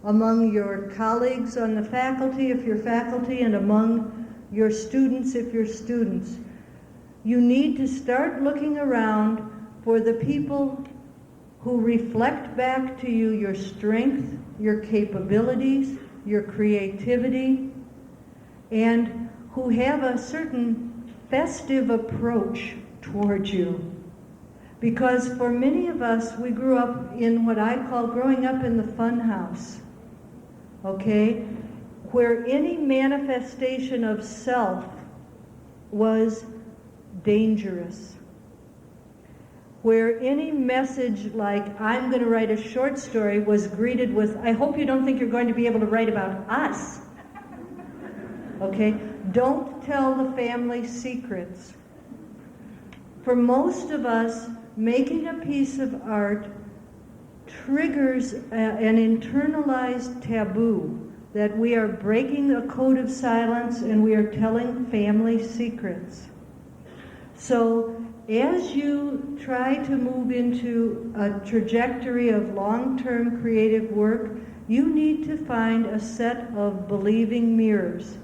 among your colleagues on the faculty, if you're faculty, and among your students, if you're students. You need to start looking around for the people who reflect back to you your strength, your capabilities, your creativity, and who have a certain festive approach towards you. Because for many of us, we grew up in what I call growing up in the fun house, okay? Where any manifestation of self was dangerous. Where any message like, I'm going to write a short story, was greeted with, I hope you don't think you're going to be able to write about us. Okay? Don't tell the family secrets. For most of us, making a piece of art triggers an internalized taboo that we are breaking a code of silence and we are telling family secrets. So as you try to move into a trajectory of long-term creative work, you need to find a set of believing mirrors.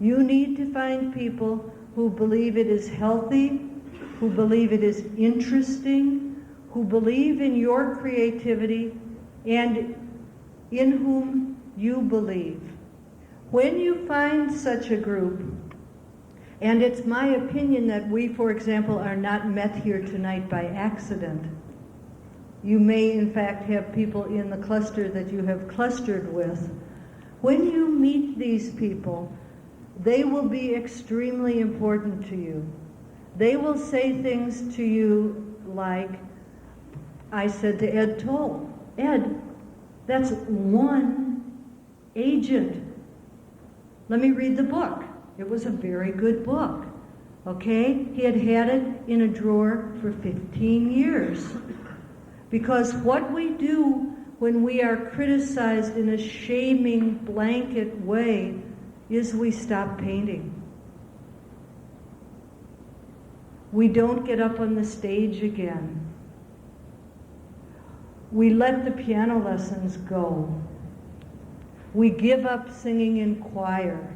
You need to find people who believe it is healthy, who believe it is interesting, who believe in your creativity, and in whom you believe. When you find such a group, and it's my opinion that we, for example, are not met here tonight by accident. You may, in fact, have people in the cluster that you have clustered with. When you meet these people, they will be extremely important to you. They will say things to you like, I said to Ed Toll, Ed, that's one agent. Let me read the book. It was a very good book, okay? He had had it in a drawer for 15 years. Because what we do when we are criticized in a shaming blanket way is we stop painting. We don't get up on the stage again. We let the piano lessons go. We give up singing in choir.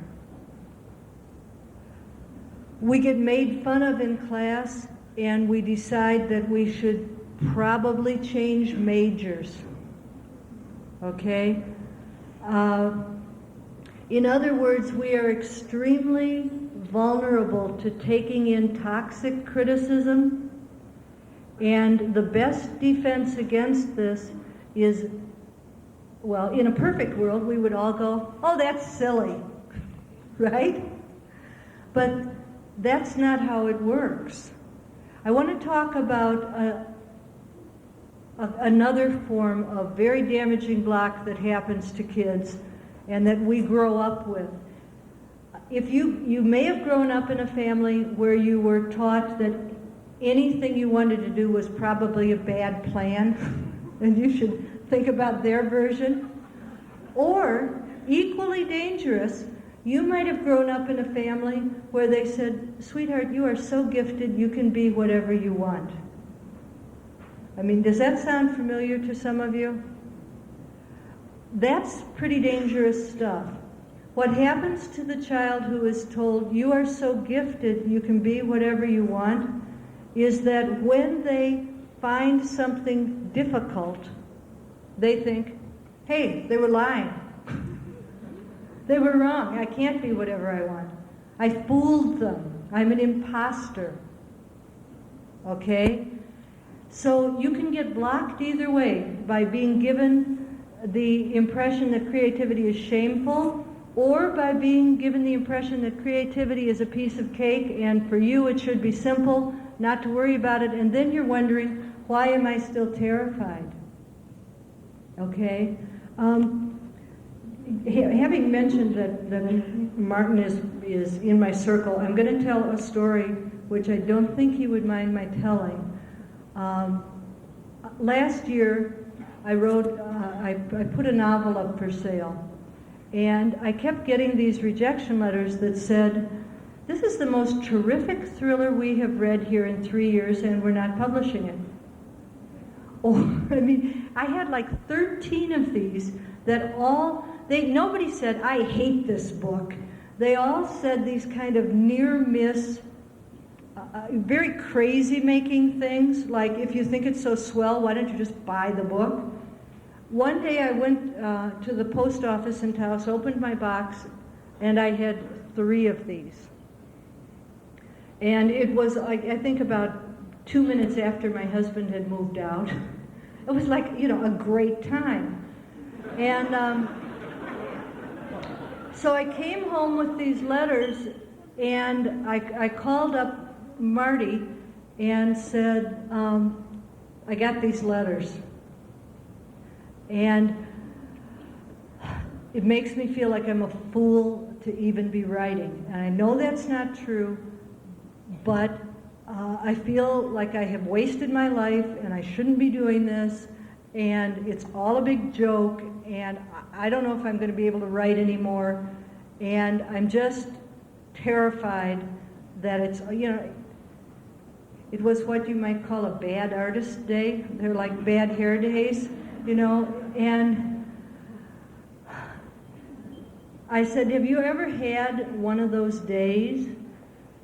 We get made fun of in class, and we decide that we should probably change majors. Okay? In other words, we are extremely vulnerable to taking in toxic criticism, and the best defense against this is, well, in a perfect world, we would all go, oh, that's silly, right? But that's not how it works. I want to talk about another form of very damaging block that happens to kids and that we grow up with. If you may have grown up in a family where you were taught that anything you wanted to do was probably a bad plan, and you should think about their version. Or, equally dangerous, you might have grown up in a family where they said, sweetheart, you are so gifted, you can be whatever you want. I mean, does that sound familiar to some of you? That's pretty dangerous stuff. What happens to the child who is told, you are so gifted, you can be whatever you want, is that when they find something difficult, they think, hey, they were lying. They were wrong. I can't be whatever I want. I fooled them. I'm an imposter. Okay? So you can get blocked either way, by being given the impression that creativity is shameful, or by being given the impression that creativity is a piece of cake and for you it should be simple, not to worry about it, and then you're wondering, why am I still terrified? Okay? Having mentioned that Martin is in my circle, I'm going to tell a story which I don't think he would mind my telling. Last year, I put a novel up for sale, and I kept getting these rejection letters that said, this is the most terrific thriller we have read here in 3 years, and we're not publishing it. Or, I mean, I had like 13 of these that nobody said, I hate this book. They all said these kind of near miss, very crazy making things, like if you think it's so swell, why don't you just buy the book? One day I went to the post office in Taos, opened my box, and I had 3 of these. And it was, I think, about 2 minutes after my husband had moved out. It was like, a great time. And so I came home with these letters, and I called up Marty and said, I got these letters. And it makes me feel like I'm a fool to even be writing. And I know that's not true, but I feel like I have wasted my life and I shouldn't be doing this, and it's all a big joke, and I don't know if I'm going to be able to write anymore, and I'm just terrified that it's, it was what you might call a bad artist day. They're like bad hair days, and I said, have you ever had one of those days?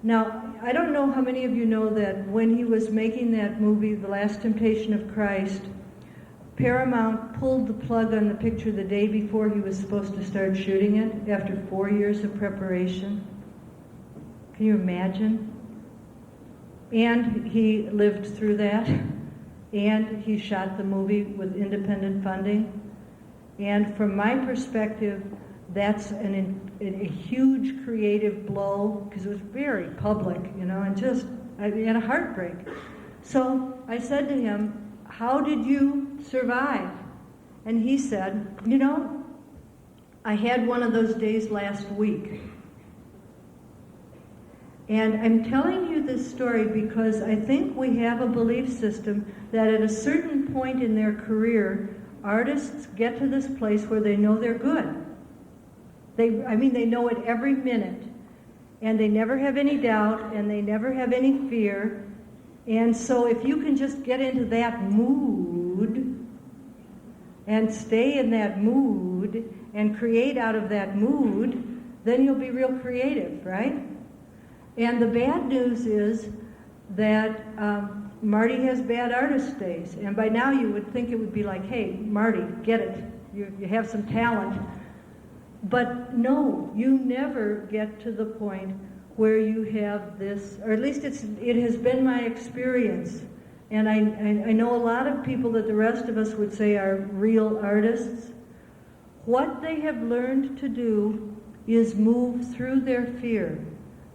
Now, I don't know how many of you know that when he was making that movie, The Last Temptation of Christ, Paramount pulled the plug on the picture the day before he was supposed to start shooting it, after 4 years of preparation. Can you imagine? And he lived through that, and he shot the movie with independent funding. And from my perspective, that's a huge creative blow, because it was very public, and just, and a heartbreak. So I said to him, how did you survive? And he said, I had one of those days last week. And I'm telling you this story because I think we have a belief system that at a certain point in their career, artists get to this place where they know they're good. They know it every minute, and they never have any doubt, and they never have any fear. And so if you can just get into that mood and stay in that mood and create out of that mood, then you'll be real creative, right? And the bad news is that Marty has bad artist days. And by now you would think it would be like, hey, Marty, get it. You have some talent. But no, you never get to the point where you have this, or at least it has been my experience. And I know a lot of people that the rest of us would say are real artists. What they have learned to do is move through their fear.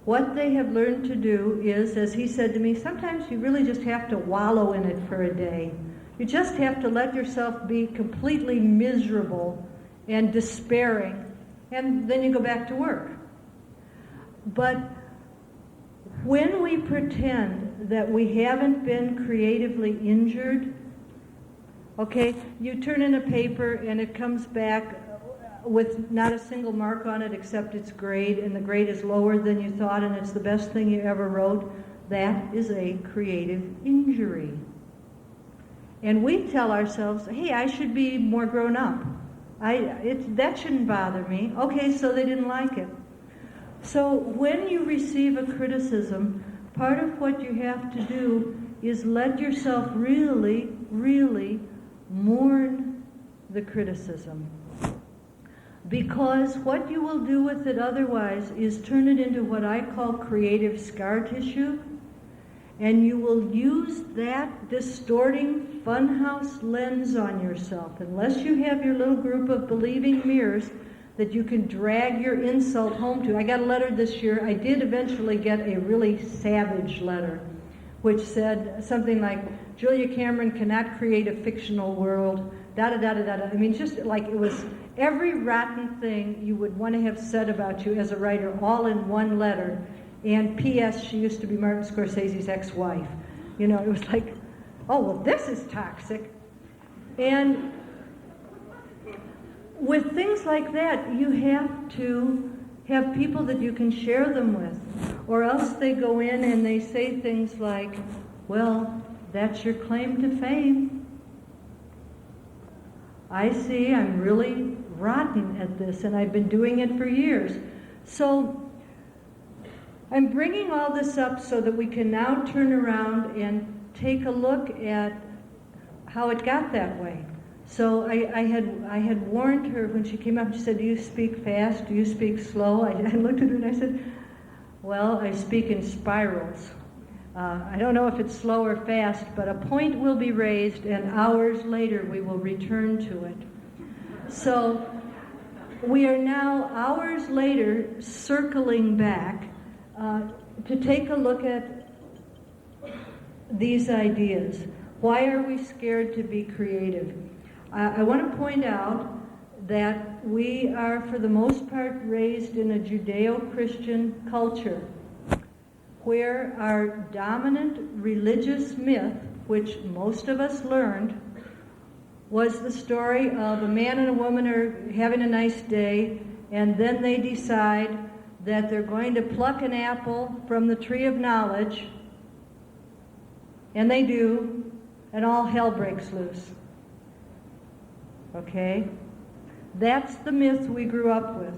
What they have learned to do is, as he said to me, sometimes you really just have to wallow in it for a day. You just have to let yourself be completely miserable and despairing, and then you go back to work. But when we pretend that we haven't been creatively injured, okay, you turn in a paper and it comes back with not a single mark on it except its grade, and the grade is lower than you thought, and it's the best thing you ever wrote, that is a creative injury. And we tell ourselves, hey, I should be more grown up. That shouldn't bother me. Okay, so they didn't like it. So when you receive a criticism, part of what you have to do is let yourself really, really mourn the criticism. Because what you will do with it otherwise is turn it into what I call creative scar tissue, and you will use that distorting funhouse lens on yourself, unless you have your little group of believing mirrors that you can drag your insult home to. I got a letter this year. I did eventually get a really savage letter, which said something like, Julia Cameron cannot create a fictional world, da-da-da-da-da-da. I mean, just like it was every rotten thing you would want to have said about you as a writer, all in one letter. And P.S., she used to be Martin Scorsese's ex-wife. It was like, oh, well, this is toxic. And with things like that, you have to have people that you can share them with. Or else they go in and they say things like, well, that's your claim to fame. I see I'm really rotten at this, and I've been doing it for years. So I'm bringing all this up so that we can now turn around and take a look at how it got that way. So I had warned her when she came up. She said, "Do you speak fast? Do you speak slow?" I looked at her and I said, "Well, I speak in spirals. I don't know if it's slow or fast, but a point will be raised, and hours later we will return to it." So we are now, hours later, circling back to take a look at these ideas. Why are we scared to be creative? I want to point out that we are, for the most part, raised in a Judeo-Christian culture where our dominant religious myth, which most of us learned, was the story of a man and a woman are having a nice day, and then they decide that they're going to pluck an apple from the tree of knowledge, and they do, and all hell breaks loose. Okay? That's the myth we grew up with.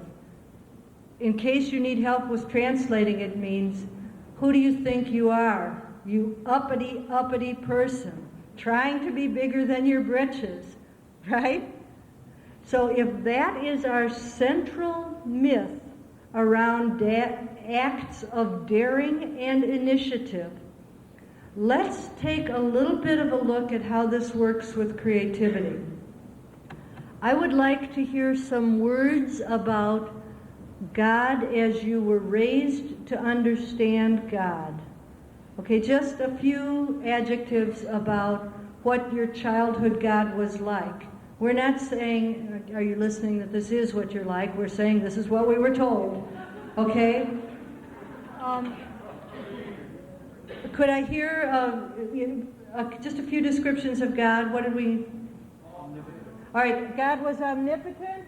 In case you need help with translating, it means, who do you think you are? You uppity person, trying to be bigger than your britches, right? So if that is our central myth around acts of daring and initiative, let's take a little bit of a look at how this works with creativity. I would like to hear some words about God as you were raised to understand God. Okay, just a few adjectives about what your childhood God was like. We're not saying, are you listening, that this is what you're like. We're saying this is what we were told. Okay? Could I hear just a few descriptions of God? What did we... All right, God was omnipotent.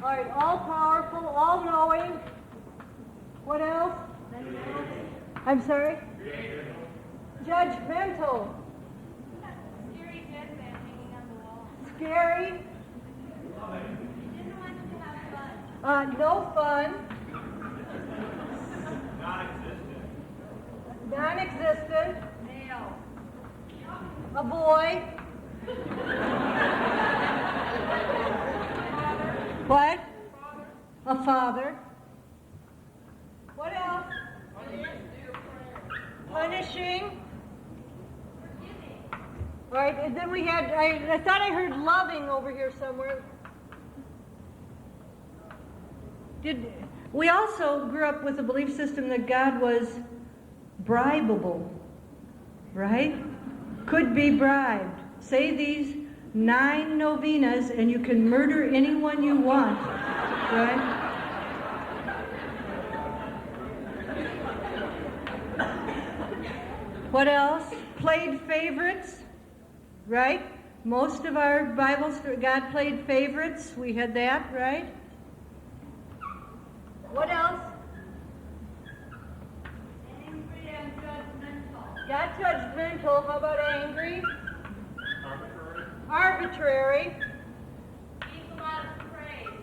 All right, all-powerful, all-knowing. What else? I'm sorry? Judgmental. Scary dead man hanging on the wall. Scary. He didn't want you to have fun. No fun. Non-existent. Non-existent. Male. A boy. What? A father. What else? Punishing. All right, and then we had, I thought I heard loving over here somewhere. We also grew up with a belief system that God was bribable, right? Could be bribed. Say these 9 novenas and you can murder anyone you want, right? What else? Played favorites, right? Most of our Bibles, God played favorites. We had that, right? What else? Angry and judgmental. Got judgmental. How about angry? Arbitrary. Arbitrary. Needs a lot of praise.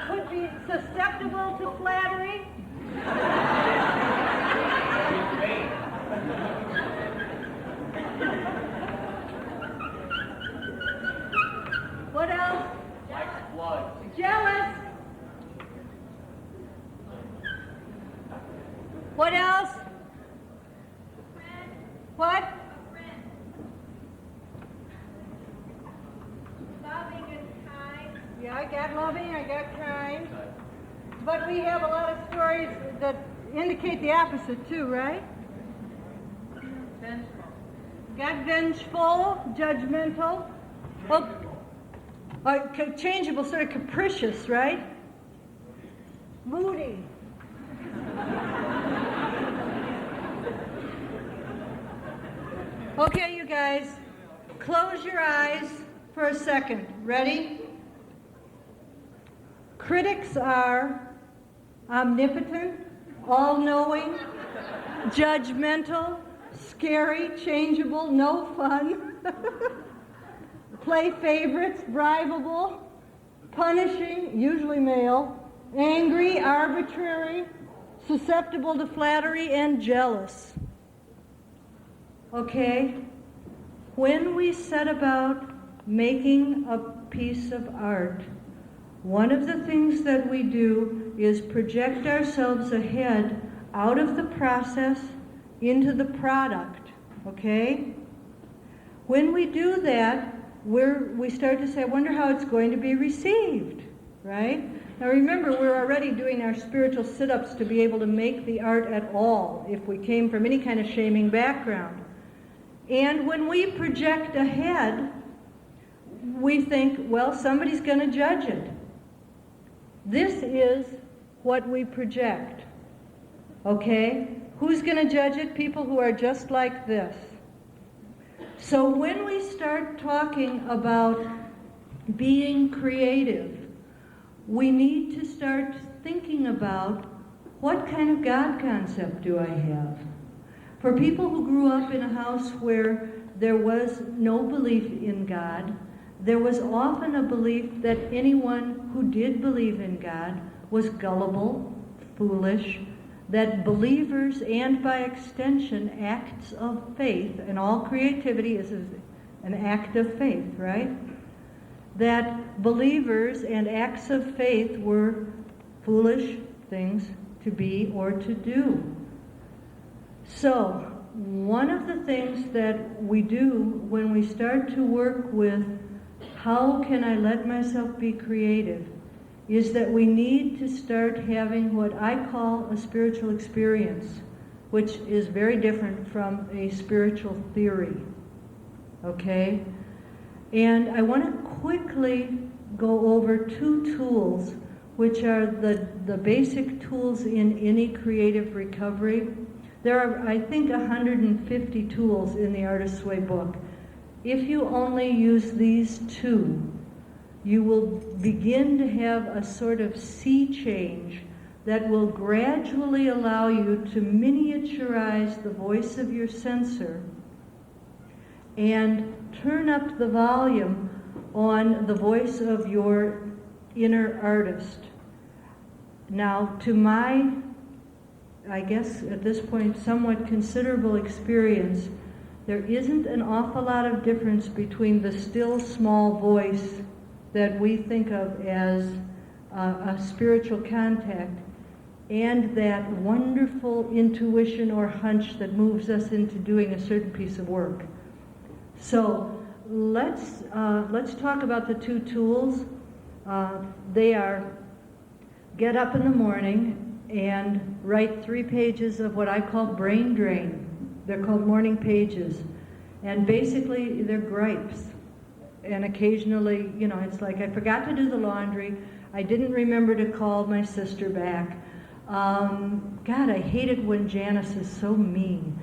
Could be susceptible to flattery. What else? Likes blood. Jealous. What else? Friend. What? A friend. Loving and kind. Yeah, I got loving, I got kind. But we have a lot of stories that indicate the opposite too, right? Vengeful. Got vengeful, judgmental. Oh, changeable, sort of capricious, right? Moody. Okay, you guys, close your eyes for a second. Ready? Critics are omnipotent, all-knowing, judgmental, Scary, changeable, no fun. Play favorites, bribable. Punishing, usually male. Angry, arbitrary. Susceptible to flattery, and jealous. Okay? When we set about making a piece of art, one of the things that we do is project ourselves ahead out of the process into the product, okay? When we do that, we start to say, I wonder how it's going to be received, right? Now remember, we're already doing our spiritual sit-ups to be able to make the art at all, if we came from any kind of shaming background. And when we project ahead, we think, well, somebody's going to judge it. This is what we project, okay? Who's going to judge it? People who are just like this. So when we start talking about being creative, we need to start thinking about what kind of God concept do I have? For people who grew up in a house where there was no belief in God, there was often a belief that anyone who did believe in God was gullible, foolish, that believers and by extension acts of faith, and all creativity is an act of faith, right? That believers and acts of faith were foolish things to be or to do. So, one of the things that we do when we start to work with how can I let myself be creative is that we need to start having what I call a spiritual experience, which is very different from a spiritual theory, okay? And I want to quickly go over two tools, which are the basic tools in any creative recovery. There are, I think, 150 tools in the Artist's Way book. If you only use these two, you will begin to have a sort of sea change that will gradually allow you to miniaturize the voice of your sensor and turn up the volume on the voice of your inner artist. Now, to my, I guess at this point, somewhat considerable experience, there isn't an awful lot of difference between the still small voice that we think of as a spiritual contact and that wonderful intuition or hunch that moves us into doing a certain piece of work. So let's talk about the two tools. They are get up in the morning and write 3 pages of what I call brain drain. They're called morning pages. And basically, they're gripes. And occasionally, you know, it's like, I forgot to do the laundry. I didn't remember to call my sister back. God, I hate it when Janice is so mean.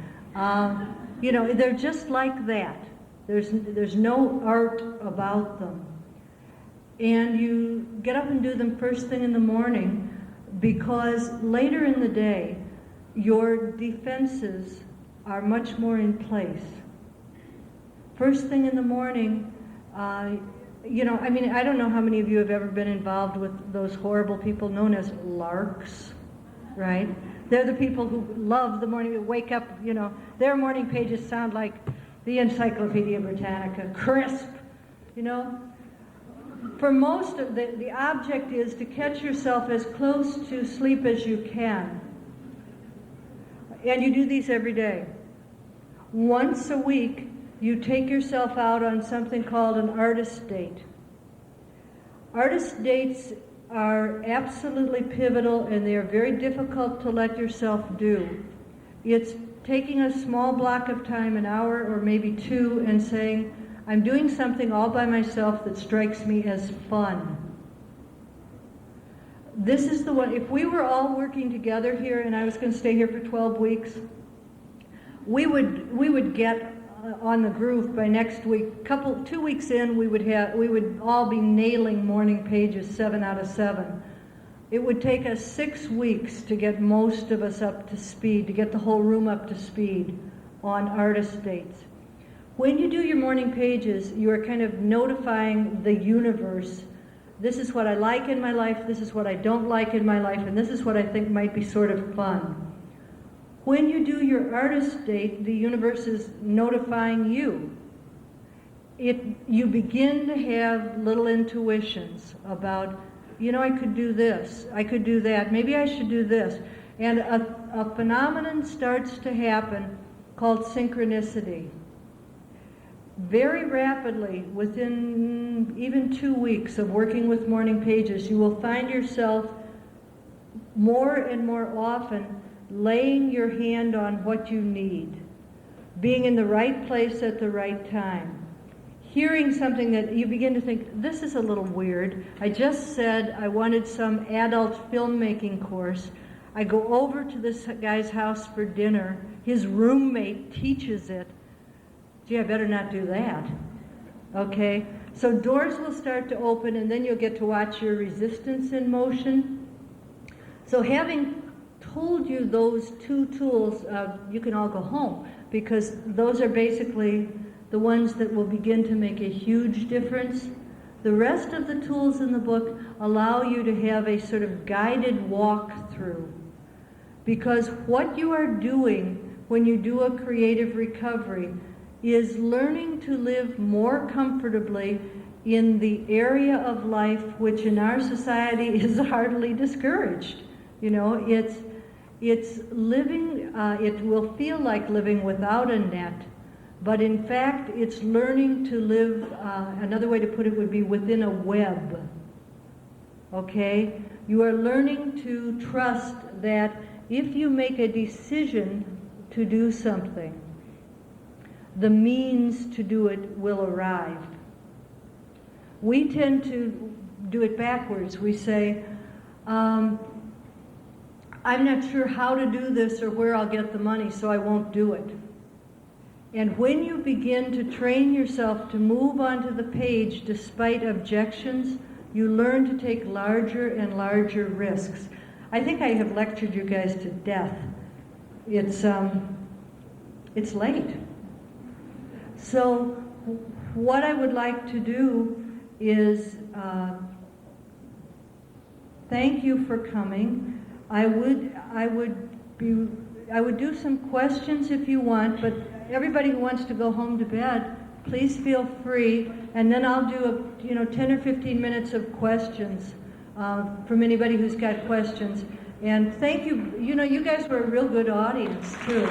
You know, they're just like that. There's no art about them. And you get up and do them first thing in the morning because later in the day, your defenses are much more in place. First thing in the morning, you know, I mean, I don't know how many of you have ever been involved with those horrible people known as larks, right? They're the people who love the morning, wake up, you know, their morning pages sound like the Encyclopedia Britannica, crisp, you know. For most of the object is to catch yourself as close to sleep as you can. And you do these every day. Once a week, you take yourself out on something called an artist date. Artist dates are absolutely pivotal and they are very difficult to let yourself do. It's taking a small block of time, an hour or maybe 2, and saying, I'm doing something all by myself that strikes me as fun. This is the one, if we were all working together here and I was going to stay here for 12 weeks, we would get on the groove by next week. 2 weeks in, we would all be nailing morning pages 7 out of 7. It would take us 6 weeks to get most of us up to speed, to get the whole room up to speed on artist dates. When you do your morning pages, you are kind of notifying the universe, this is what I like in my life, this is what I don't like in my life, and this is what I think might be sort of fun. When you do your artist date, the universe is notifying you. You begin to have little intuitions about, you know, I could do this, I could do that, maybe I should do this. And a phenomenon starts to happen called synchronicity. Very rapidly, within even 2 weeks of working with morning pages, you will find yourself more and more often laying your hand on what you need, being in the right place at the right time, hearing something that you begin to think, this is a little weird. I just said I wanted some adult filmmaking course. I go over to this guy's house for dinner. His roommate teaches it. Gee, I better not do that. Okay? So doors will start to open, and then you'll get to watch your resistance in motion. So having told you those two tools, you can all go home, because those are basically the ones that will begin to make a huge difference. The rest of the tools in the book allow you to have a sort of guided walk through. Because what you are doing when you do a creative recovery is learning to live more comfortably in the area of life which in our society is heartily discouraged. You know, it's living, it will feel like living without a net, but in fact it's learning to live, another way to put it would be within a web. Okay? You are learning to trust that if you make a decision to do something, the means to do it will arrive. We tend to do it backwards. We say, I'm not sure how to do this or where I'll get the money, so I won't do it. And when you begin to train yourself to move onto the page despite objections, you learn to take larger and larger risks. I think I have lectured you guys to death. It's late. So what I would like to do is thank you for coming. I would do some questions if you want, but everybody who wants to go home to bed, please feel free, and then I'll do 10 or 15 minutes of questions from anybody who's got questions. And thank you. You know, you guys were a real good audience too.